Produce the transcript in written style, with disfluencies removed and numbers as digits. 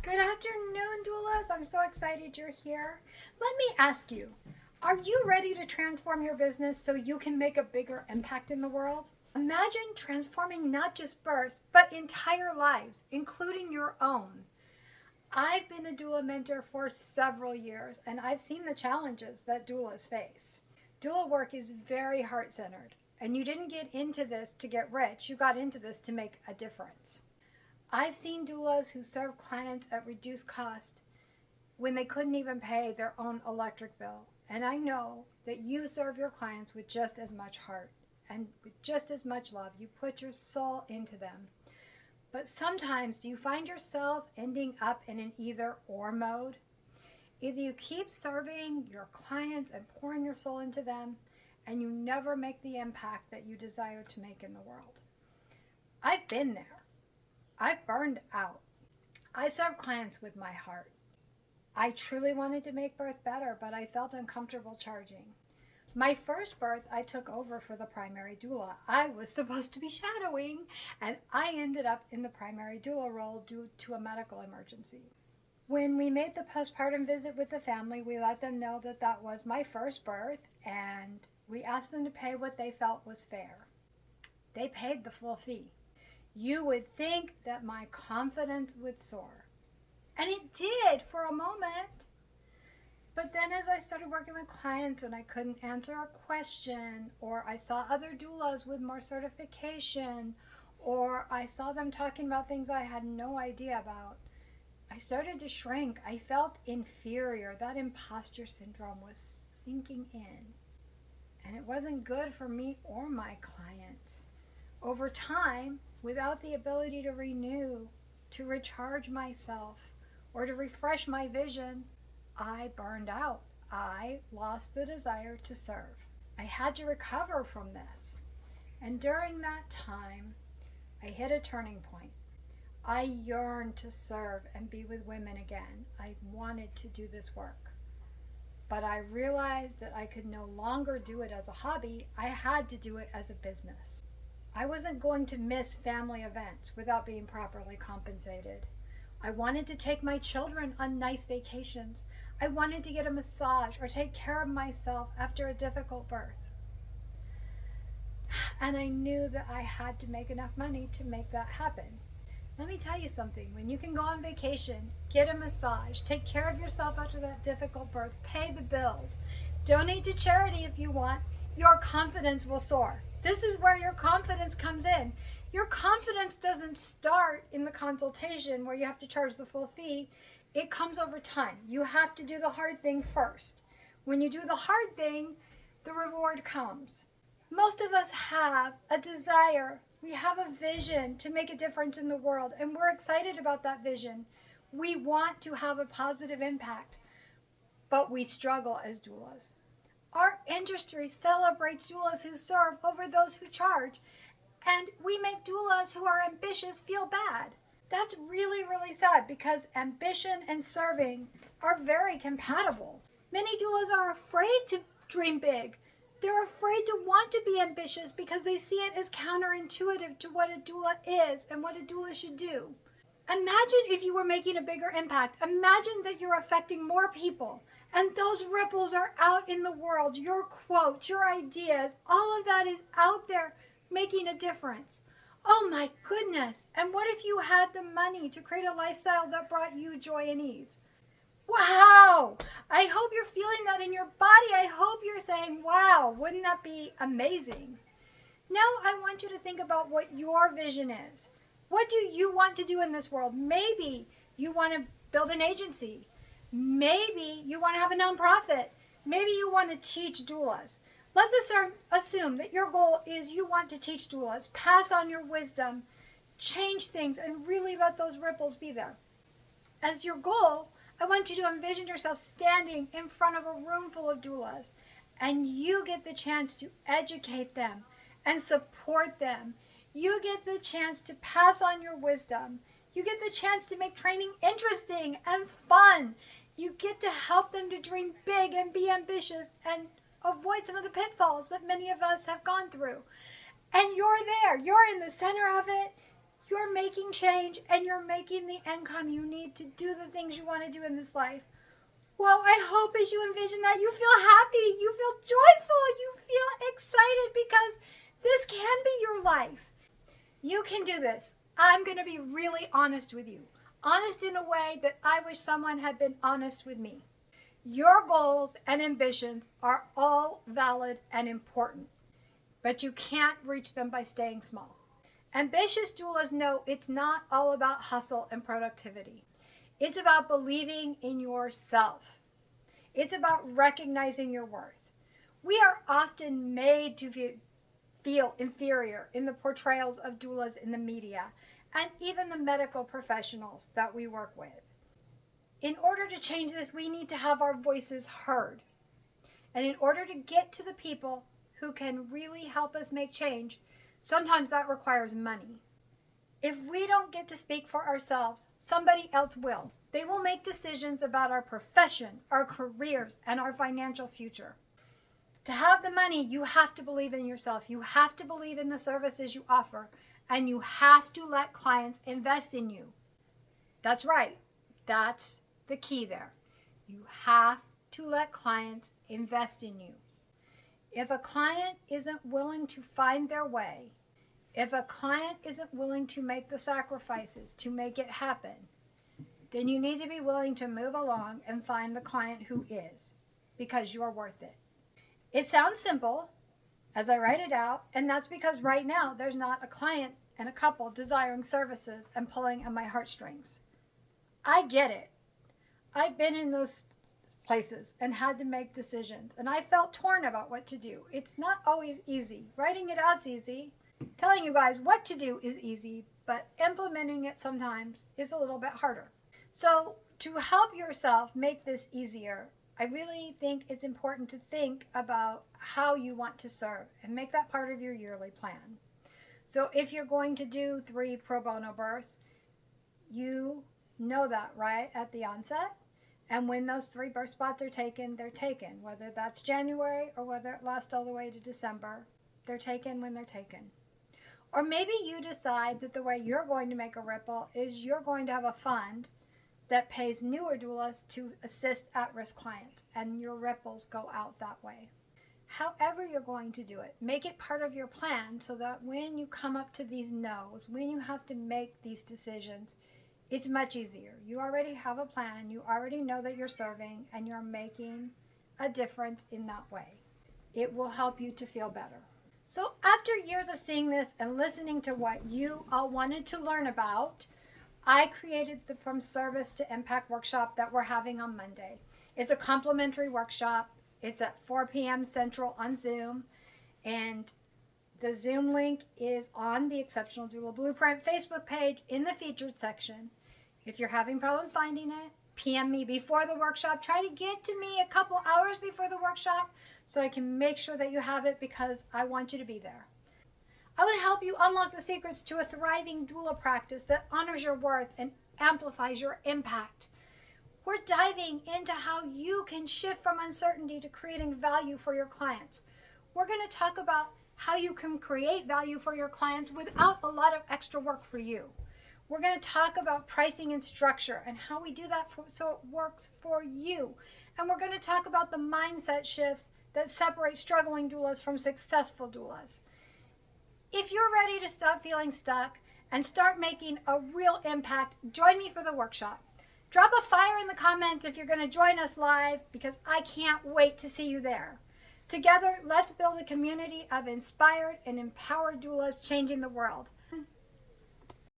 Good afternoon, doulas. I'm so excited you're here. Let me ask you, are you ready to transform your business so you can make a bigger impact in the world? Imagine transforming not just births, but entire lives, including your own. I've been a doula mentor for several years, and I've seen the challenges that doulas face. Doula work is very heart-centered, and you didn't get into this to get rich. You got into this to make a difference. I've seen doulas who serve clients at reduced cost when they couldn't even pay their own electric bill. And I know that you serve your clients with just as much heart and with just as much love. You put your soul into them. But sometimes you find yourself ending up in an either or mode. Either you keep serving your clients and pouring your soul into them, and you never make the impact that you desire to make in the world. I've been there. I've burned out. I serve clients with my heart. I truly wanted to make birth better, but I felt uncomfortable charging. My first birth, I took over for the primary doula. I was supposed to be shadowing, and I ended up in the primary doula role due to a medical emergency. When we made the postpartum visit with the family, we let them know that that was my first birth, and we asked them to pay what they felt was fair. They paid the full fee. You would think that my confidence would soar. And it did for a moment. But then as I started working with clients and I couldn't answer a question, or I saw other doulas with more certification, or I saw them talking about things I had no idea about, I started to shrink. I felt inferior. That imposter syndrome was sinking in. And it wasn't good for me or my clients. Over time, without the ability to renew, to recharge myself, or to refresh my vision, I burned out. I lost the desire to serve. I had to recover from this. And during that time, I hit a turning point. I yearned to serve and be with women again. I wanted to do this work. But I realized that I could no longer do it as a hobby. I had to do it as a business. I wasn't going to miss family events without being properly compensated. I wanted to take my children on nice vacations. I wanted to get a massage or take care of myself after a difficult birth. And I knew that I had to make enough money to make that happen. Let me tell you something. When you can go on vacation, get a massage, take care of yourself after that difficult birth, pay the bills, donate to charity if you want, your confidence will soar. This is where your confidence comes in. Your confidence doesn't start in the consultation where you have to charge the full fee. It comes over time. You have to do the hard thing first. When you do the hard thing, the reward comes. Most of us have a desire. We have a vision to make a difference in the world, and we're excited about that vision. We want to have a positive impact, but we struggle as doulas. Our industry celebrates doulas who serve over those who charge, and we make doulas who are ambitious feel bad. That's really, really sad because ambition and serving are very compatible. Many doulas are afraid to dream big. They're afraid to want to be ambitious because they see it as counterintuitive to what a doula is and what a doula should do. Imagine if you were making a bigger impact. Imagine that you're affecting more people and those ripples are out in the world. Your quotes, your ideas, all of that is out there making a difference. Oh my goodness. And what if you had the money to create a lifestyle that brought you joy and ease? Wow! I hope you're feeling that in your body. I hope you're saying, wow, wouldn't that be amazing? Now I want you to think about what your vision is. What do you want to do in this world? Maybe you want to build an agency. Maybe you want to have a nonprofit. Maybe you want to teach doulas. Let's assume that your goal is you want to teach doulas, pass on your wisdom, change things, and really let those ripples be there. As your goal, I want you to envision yourself standing in front of a room full of doulas, and you get the chance to educate them and support them. You get the chance to pass on your wisdom. You get the chance to make training interesting and fun. You get to help them to dream big and be ambitious and avoid some of the pitfalls that many of us have gone through. And you're there. You're in the center of it. you're making change and you're making the income you need to do the things you want to do in this life. Well, I hope as you envision that, you feel happy, you feel joyful, you feel excited, because this can be your life. You can do this. I'm going to be really honest with you. Honest in a way that I wish someone had been honest with me. Your goals and ambitions are all valid and important, but you can't reach them by staying small. Ambitious doulas know it's not all about hustle and productivity. It's about believing in yourself. It's about recognizing your worth. We are often made to feel inferior in the portrayals of doulas in the media and even the medical professionals that we work with. In order to change this, we need to have our voices heard. And in order to get to the people who can really help us make change, sometimes that requires money. If we don't get to speak for ourselves, somebody else will. They will make decisions about our profession, our careers, and our financial future. To have the money, you have to believe in yourself. You have to believe in the services you offer, and you have to let clients invest in you. That's right. That's the key there. You have to let clients invest in you. If a client isn't willing to find their way, if a client isn't willing to make the sacrifices to make it happen, then you need to be willing to move along and find the client who is, because you're worth it. It sounds simple as I write it out, and that's because right now there's not a client and a couple desiring services and pulling on my heartstrings. I get it. I've been in those places and had to make decisions, and I felt torn about what to do. It's not always easy. Writing it out's easy. Telling you guys what to do is easy, but implementing it sometimes is a little bit harder. So to help yourself make this easier, I really think it's important to think about how you want to serve and make that part of your yearly plan. So if you're going to do 3 pro bono births, you know that right at the onset. And when those 3 birth spots are taken, they're taken. Whether that's January or whether it lasts all the way to December, they're taken when they're taken. Or maybe you decide that the way you're going to make a ripple is you're going to have a fund that pays newer doulas to assist at-risk clients, and your ripples go out that way. However you're going to do it, make it part of your plan so that when you come up to these no's, when you have to make these decisions, it's much easier. You already have a plan, you already know that you're serving, and you're making a difference in that way. It will help you to feel better. So after years of seeing this and listening to what you all wanted to learn about, I created the From Service to Impact workshop that we're having on Monday. It's a complimentary workshop. It's at 4 p.m. Central on Zoom, and the Zoom link is on the Exceptional Doula Blueprint Facebook page in the featured section. If you're having problems finding it, PM me before the workshop. Try to get to me a couple hours before the workshop so I can make sure that you have it, because I want you to be there. I want to help you unlock the secrets to a thriving doula practice that honors your worth and amplifies your impact. We're diving into how you can shift from uncertainty to creating value for your clients. We're going to talk about how you can create value for your clients without a lot of extra work for you. We're going to talk about pricing and structure and how we do that so it works for you. And we're going to talk about the mindset shifts that separate struggling doulas from successful doulas. If you're ready to stop feeling stuck and start making a real impact, join me for the workshop. Drop a fire in the comments if you're going to join us live, because I can't wait to see you there. Together, let's build a community of inspired and empowered doulas changing the world.